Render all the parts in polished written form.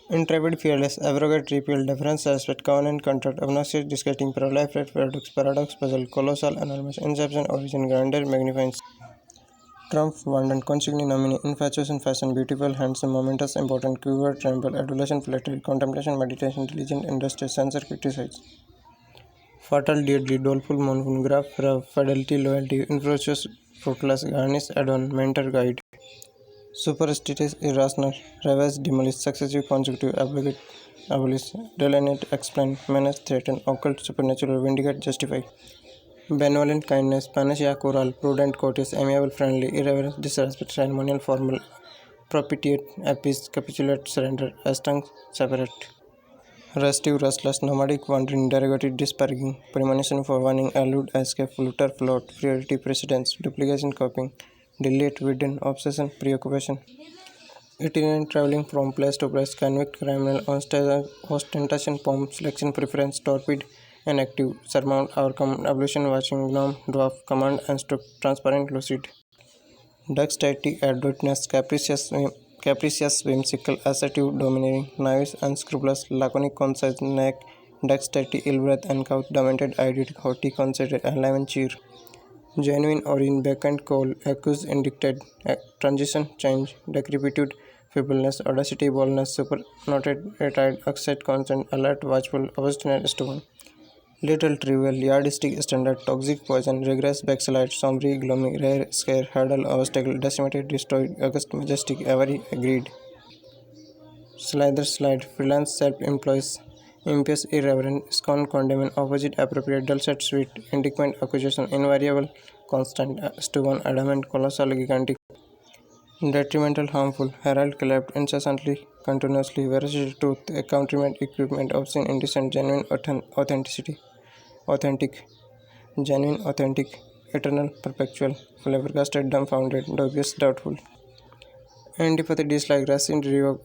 Intrepid, fearless, arrogant, repeal, deference, suspect, covenant, contract, obnoxious, disgusting, proliferate, paradox, puzzle, colossal, enormous, inception, origin, grandeur, magnificence. Trump, abundant, consignee, nominee, infatuation, fashion, beautiful, handsome, momentous, important, quiver, tremble, adulation, flattery, contemplation, meditation, diligent, industry, censor, criticize. Fatal, deadly, doleful, mournful, graph, rough, fidelity, loyalty, infructuous, fruitless, garnish, adorn, mentor, guide. Superstitious, irrational, ravage, demolish, successive, consecutive, obligate, abolish, delineate, explain, menace, threaten, occult, supernatural, vindicate, justify. Benevolent, kindness, panacea, choral, prudent, courteous, amiable, friendly, irreverent, disrespect, ceremonial, formal, propitiate, appease, capitulate, surrender, astang, separate. Restive, restless, nomadic, wandering, derogative, disparaging, premonition, forewarning, allude, escape, flutter, float, priority, precedence, duplication, copying, delete, within, obsession, preoccupation. Itinerant, traveling from place to place, convict, criminal, ostentation, pomp, selection, preference, torpid, inactive, surmount, overcome, ablution, watching, gnome, dwarf, command, instruct, transparent, lucid. Dexterity, adroitness, capricious, whimsical, assertive, domineering, naive, unscrupulous, laconic, concise, knack, dexterity, ill breath, uncouth, demented, idiotic, haughty, conceited, enliven, cheer. Genuine, origin, vacant, cold, accused, indicted, transition, change, decrepitude, feebleness, audacity, boldness, supernoted, retired, upset, constant, alert, watchful, obstinate, stubborn. Little, trivial, yardstick, standard, toxic, poison, regress, backslide, sombre, gloomy, rare, scare, hurdle, obstacle, decimated, destroyed, august, majestic, every, agreed. Slither, slide, freelance, self-employs, impious, irreverent, scorn, condemn, opposite, appropriate, dulcet, sweet, indictment, accusation, invariable, constant, stubborn, adamant, colossal, gigantic, detrimental, harmful, herald, clapped, incessantly, continuously, veracity, truth, accountment, equipment, obscene, indecent, genuine, authenticity, authentic, genuine, authentic, eternal, perpetual, flabbergasted, dumbfounded, dubious, doubtful. Antipathy, dislike, resin, revoke,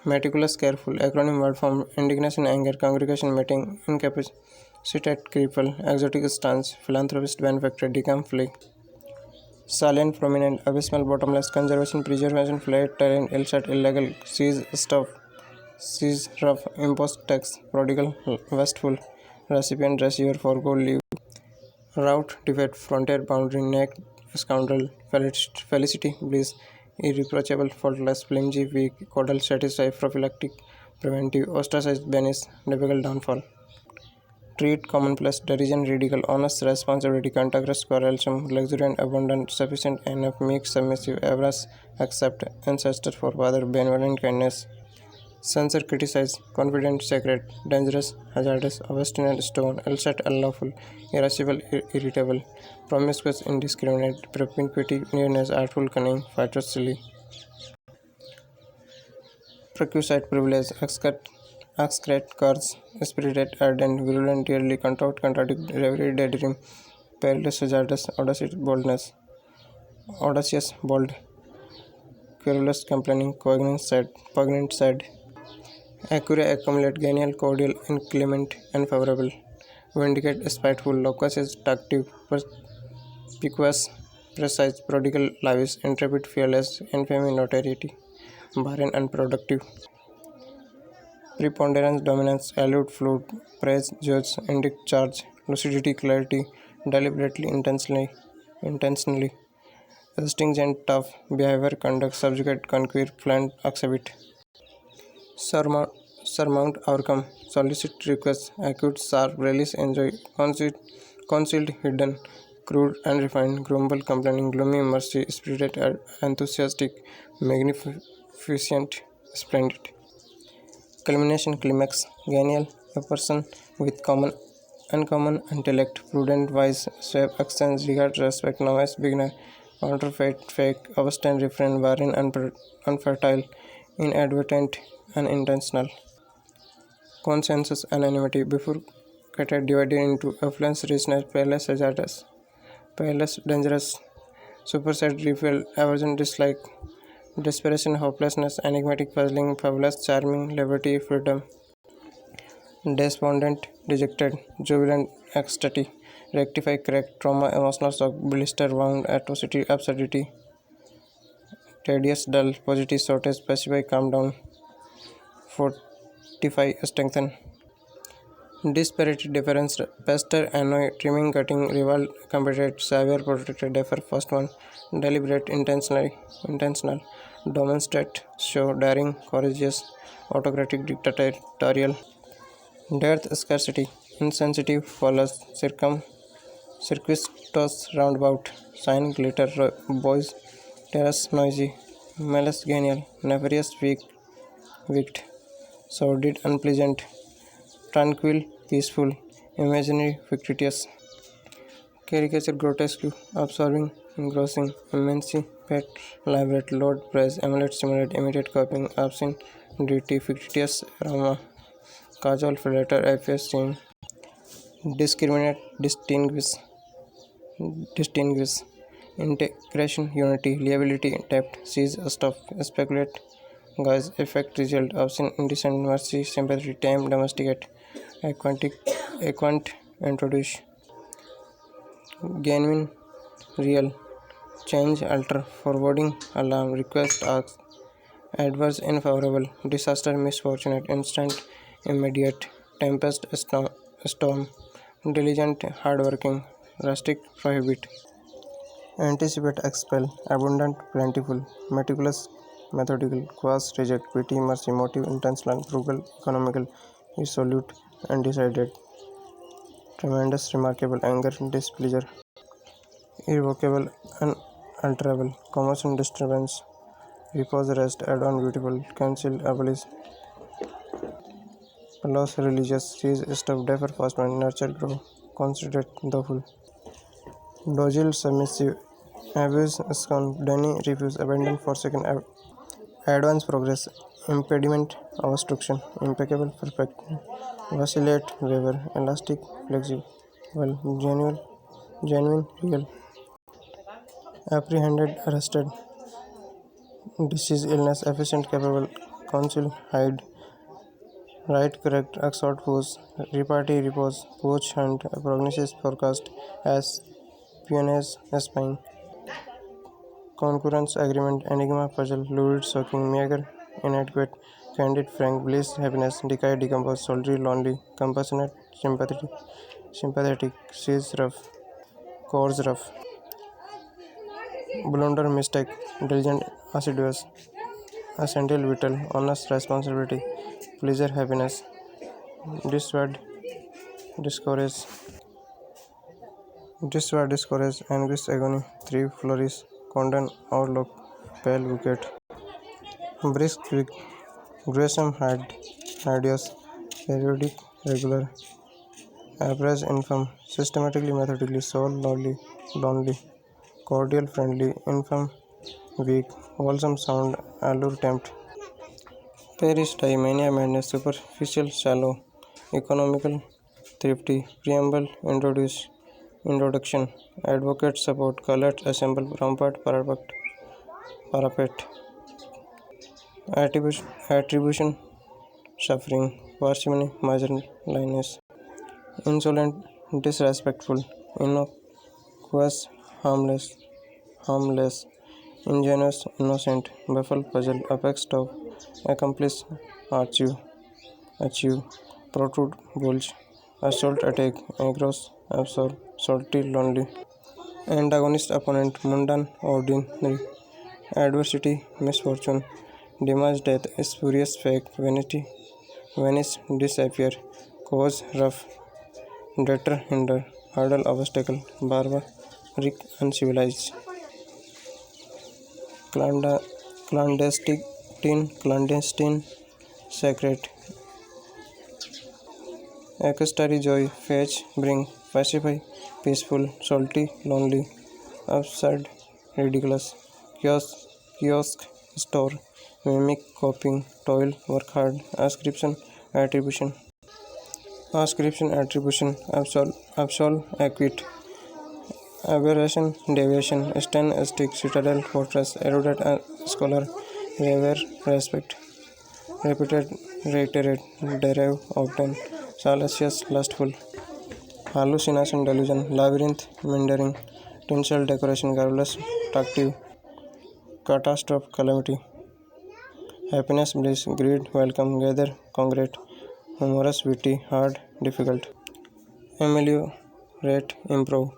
meticulous, careful, acronym word form, indignation, anger, congregation, meeting, incapacitated, cripple, exotic stance, philanthropist, benefactor, decamp, flee. Salient, prominent, abysmal, bottomless, conservation, preservation, flat, terrain, ill-set, illegal, seize, rough, impost, tax, prodigal, wasteful, recipient, receiver, forego, leave, route, defect, frontier, boundary, neck, scoundrel, felicity, bliss, irreproachable, faultless, flimsy, weak, caudal, satisfy, prophylactic, preventive, ostracized, banish, difficult, downfall. Treat, commonplace, derision, ridicule, honest, responsibility, cantankerous, quarrelsome, luxuriant, abundant, sufficient, enough, meek, submissive, average, accept, ancestor, forefather, benevolent, kindness. Censor, criticize, confident, sacred, dangerous, hazardous, obstinate, stone, ill-set, unlawful, irascible, irritable, promiscuous, indiscriminate, propinquity, nearness, artful, cunning, fighter, silly. Prerequisite, privilege, excrete, curse, spirited, ardent, virulent, dearly, contort, contradict, reverie, daydream, perilous, hazardous, audacity, boldness, audacious, bold, querulous, complaining, poignant, sad. Accurate, accumulate, genial, cordial, inclement, unfavorable. Vindicate, spiteful, loquacious, tactive, perspicuous, precise, prodigal, lavish, intrepid, fearless, infamy, notoriety, barren, unproductive. Preponderance, dominance, allude, flute, praise, judge, indict, charge, lucidity, clarity, deliberately, intentionally, stringent, tough, behavior, conduct, subjugate, conquer, plant, exhibit. Surmount, overcome, solicit, request, acute, sharp, release, enjoy, concealed, hidden, crude, unrefined, grumble, complaining, gloomy, mercy, spirited, enthusiastic, magnificent, splendid. Culmination, climax, genial, a person with uncommon intellect, prudent, wise, suave, accents, regard, respect, novice, beginner, counterfeit, fake, obstinate, refrain, barren, unfertile, inadvertent, unintentional. Consensus, anonymity, bifurcated, divided into affluence, richness, peerless, hazardous, peerless, dangerous, superset, refill, aversion, dislike, desperation, hopelessness, enigmatic, puzzling, fabulous, charming, liberty, freedom. Despondent, dejected, jubilant, ecstatic, rectify, crack, trauma, emotional shock, blister, wound, atrocity, absurdity, tedious, dull, positive, shortage, pacify, calm down, fortify, strengthen. Disparity difference pester annoy trimming cutting rival competed severe protected defer first one deliberate intentional demonstrate show daring courageous autocratic dictatorial dearth scarcity insensitive follows circuitous roundabout sign glitter boys terrace noisy malice genial nefarious wicked sordid unpleasant tranquil, peaceful, imaginary, fictitious, caricature, grotesque, absorbing, engrossing, immensely, pet, elaborate, load, praise, emulate, simulate, imitate, copying, obscene, duty, fictitious, aroma, casual, flatter, affect, scene, discriminate, distinguish, integration, unity, liability, depth, seize, stuff, speculate, guise, effect, result, obscene, indecent, mercy, sympathy, tame, domesticate, equant, introduce, genuine, real, change, alter, forwarding, alarm, request, ask, adverse, unfavorable, disaster, misfortunate, instant, immediate, tempest, storm, diligent, hardworking, rustic, prohibit, anticipate, expel, abundant, plentiful, meticulous, methodical, quas, reject, pity, mercy, motive, intentional, frugal, economical, resolute, undecided, tremendous, remarkable, anger, displeasure, irrevocable, unalterable, commotion, disturbance, repose, rest, add on, beautiful, cancel, abolish, loss, religious, seize, stop, defer, fastman, nurture, grow, considerate, thoughtful, docile, submissive, abuse, scorn, deny, refuse, abandon, forsaken, advance, progress, impediment, obstruction, impeccable, perfect, vacillate, waver, elastic, flexible, genuine, real, apprehended, arrested, disease, illness, efficient, capable, counsel, hide, right, correct, exhort, push, repartee, repose, poach, hunt, prognosis, forecast, espionage, spying, concurrence, agreement, enigma, puzzle, lurid, shocking, meager, inadequate, candid, frank, bliss, happiness, decay, decompose, solitary, lonely, compassionate, sympathetic, seize, rough, coarse, rough, blunder, mistake, diligent, assiduous, essential, vital, honest, responsibility, pleasure, happiness, dissuade, discourage, anguish, agony, thrive, flourish, condemn, outlook, pale, wicked, brisk, quick, gruesome, hideous, periodic, regular, average, infirm, systematically, methodically, soul, lonely, cordial, friendly, infirm, weak, wholesome, sound, allure, tempt, perish, die, mania, madness, superficial, shallow, economical, thrifty, preamble, introduction, advocate, support, collect, assemble, rampart, parapet, attribution, suffering, parsimony, miserliness, insolent, disrespectful, innocuous, harmless, ingenuous, innocent, baffle, puzzle, apex, top, accomplice, achieve, protrude, bulge, assault, attack, engross, absorb, salty, lonely, antagonist, opponent, mundane, ordinary, adversity, misfortune, demise, death, spurious, fake, vanish, disappear, cause, rough, deter, hinder, hurdle, obstacle, barbaric, uncivilized, clandestine, sacred, ecstatic, joy, fetch, bring, pacify, peaceful, salty, lonely, absurd, ridiculous, kiosk, store, mimic, copying, toil, work hard, attribution, absolve, acquit, aberration, deviation, stand, stick, citadel, fortress, erudite, scholar, revere, respect, repeated, reiterate, derive, obtain, salacious, lustful, hallucination, delusion, labyrinth, meandering, tinsel, decoration, garrulous, attractive, catastrophe, calamity, happiness, bliss, greed, welcome, gather, congregate, humorous, witty, hard, difficult, ameliorate, improve,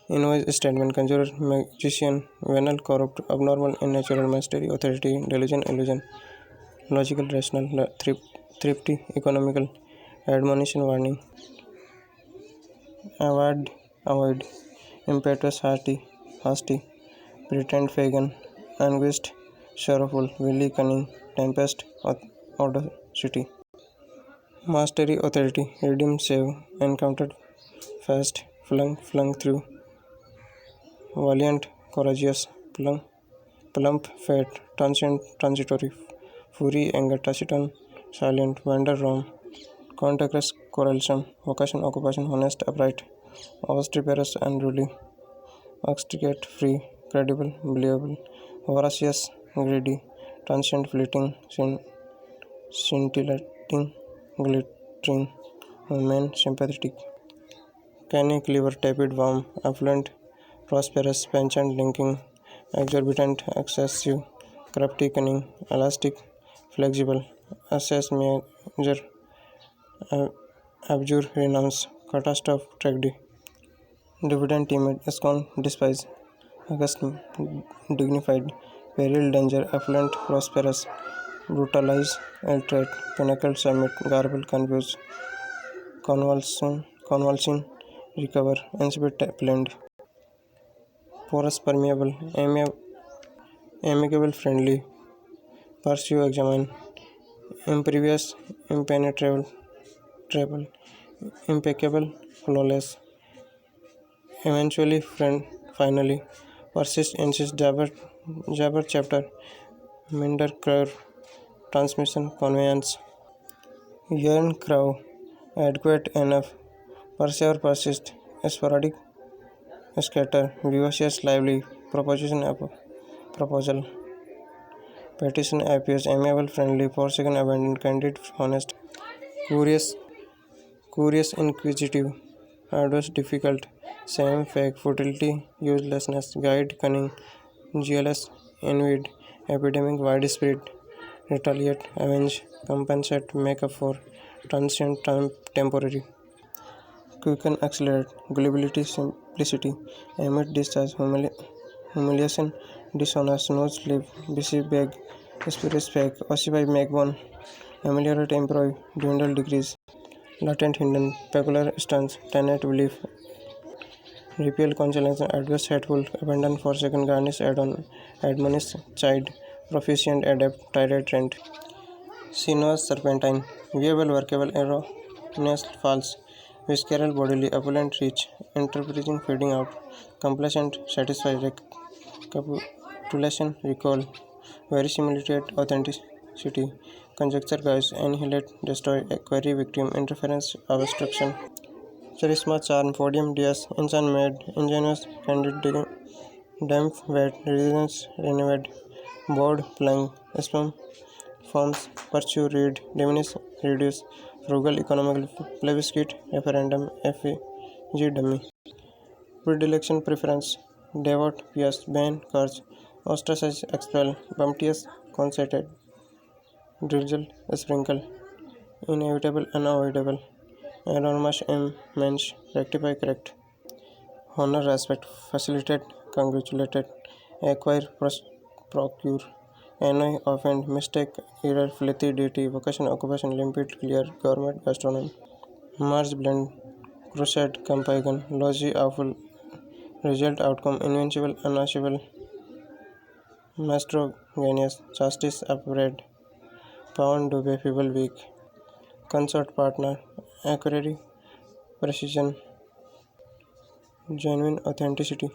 invoice, statement, conjurer, magician, venal, corrupt, abnormal, unnatural, mystery, authority, delusion, illusion, logical, rational, thrifty, economical, admonition, warning, avoid, impetuous, hasty, pretend, pagan, anguished, sorrowful, willy, cunning, tempest, audacity, mastery, authority, redeem, save, encountered, fast, flung through, valiant, courageous, plump, fat, transient, transitory, fury, anger, taciturn, silent, wander, roam, contagious, quarrelsome, vocation, occupation, honest, upright, obstreperous, unruly, obstinate, free, credible, believable, voracious, greedy, transient, fleeting, scintillating, glittering, human, sympathetic, canny, clever, tepid, warm, affluent, prosperous, penchant, linking, exorbitant, excessive, crafty, cunning, elastic, flexible, assess, measure, abjure, renounce, catastrophe, tragedy, dividend, timid, scorn, despise, august, dignified, peril, danger, affluent, prosperous, brutalize, illiterate, pinnacle, summit, garble, confuse, convulsion, recover, incipit, blend, porous, permeable, amicable, friendly, pursue, examine, impervious, impenetrable, impeccable, flawless, eventually, friend, finally, persist, insist, jabber, chapter, minder, curve, transmission, conveyance, yearn, crow, adequate, enough, persevere, persist, sporadic, scatter, vivacious, lively, proposition, proposal, petition, appears, amiable, friendly, forsaken, abandoned, candid, honest, curious, inquisitive, arduous, difficult, shame, fake, futility, uselessness, guide, cunning, jealous, envied, epidemic, widespread, retaliate, avenge, compensate, make up for, transient, temporary, quicken, accelerate, gullibility, simplicity, emit, discharge, humiliation, dishonest, nose, slip, busy, beg, spirit, fake, occupy, make one, ameliorate, improve, dwindle, decrease, latent, hidden, peculiar, stance, tenant, belief, repeal, consolation, adverse, hateful, abandon, forsaken, garnish, add on, admonish, chide, proficient, adapt, tirade, rent, sinuous, serpentine, viable, workable, erroneous, false, visceral, bodily, opulent, rich, enterprising, feeding out, complacent, satisfied, recapitulation, recall, verisimilitude, authenticity, conjecture, guise, annihilate, destroy, query, victim, interference, obstruction, charisma, charm, podium, dias, enchant, mad, ingenuous, candid, damp, wet, resistance, renewed, bored, plank, spam, forms, pursue, read, diminish, reduce, frugal, economical, plebiscite, referendum, FEG, dummy, predilection, preference, devote, pious, ban, curse, ostracize, expel, bumptious, concerted, drizzle, sprinkle, inevitable, unavoidable, enormous, immense, rectify, correct, honor, respect, facilitate, congratulated, acquire, procure, annoy, offend, mistake, error, filthy, deity, vocation, occupation, limpid, clear, government, gastronomy, merge, blend, crusade, compagnon, logy, awful, result, outcome, invincible, unachievable, maestro, genius, justice, upgrade, pound, dube, feeble, weak, consort, partner, accuracy, precision, genuine, authenticity.